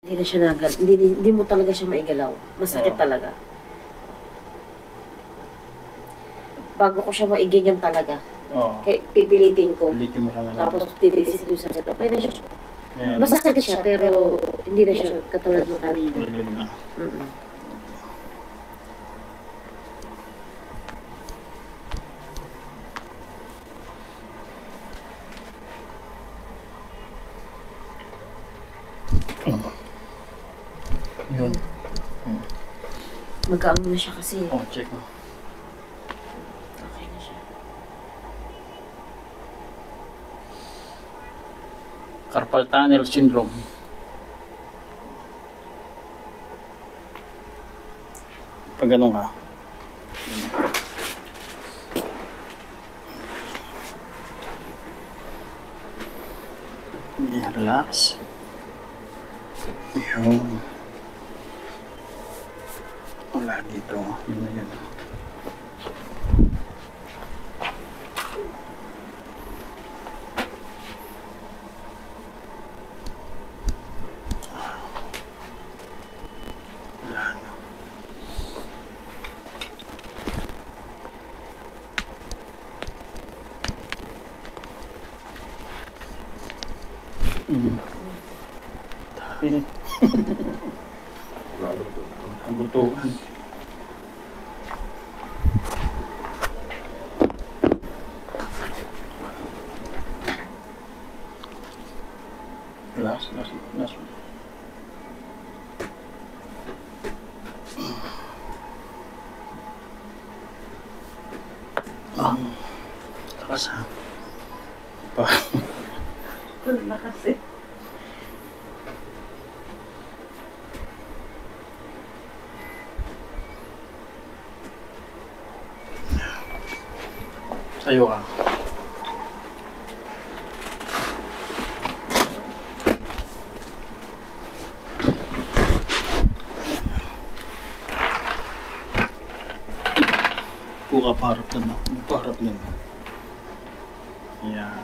Hindi na siya hindi mo talaga siya maigalaw. Masakit talaga. Bago ko siya maiganyan talaga. Kaya pipilitin ko. Pilitin mo lang. Tapos titisis ko sa sakit. Okay na siya. Masakit siya, pero hindi na siya katulad ng kanina. Yun. Mag-aano na siya kasi. Check mo. Okay na siya. Carpal tunnel syndrome. Pag ganun ka. Relax. Yun. Wala dito. Yun na yun. Wala na. Dahil ang butuan. Relax. Lakas ha. Lakas eh. Sayo ka. Puka parap na. Parap na. Yan.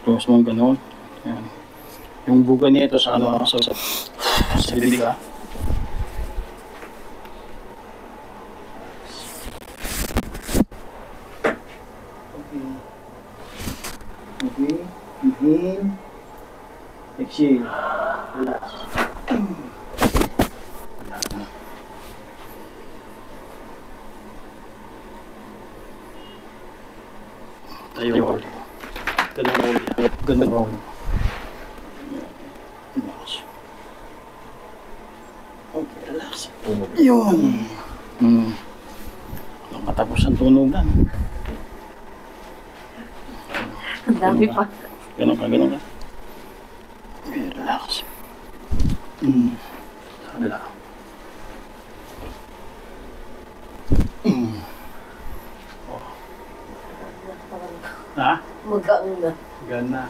Close mo gano'n. Yan. Yung buga nito sa ano, sa bibig ka. Okay. Inhale. Exhale. Relax. Tayo ulit. Ganun ulit. Ganun ulit. Relax. Okay, relax. Yun. Matapos ang tunugan. Ang dami pa. Ganun ka. Okay, relax. Relax. Ha? Mag-aano na. Gana.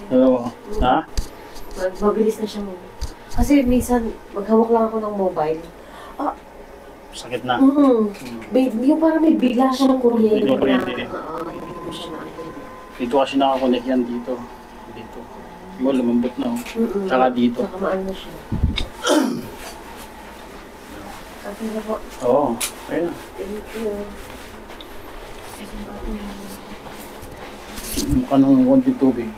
Hello. Ha? Mabilis na siya mo. Kasi minsan, maghawak lang ako ng mobile. Sakit na. Yung parang may bigla siya ng kuryente. May kuryente. Hindi ko siya nakikita. Dito kasi nakakonect yan dito. Dito. Mo lumambot na. Tsaka dito. Tsaka maano siya. Okay na po. Oo. Ayun na. Thank you. Mukha ng konti tubig.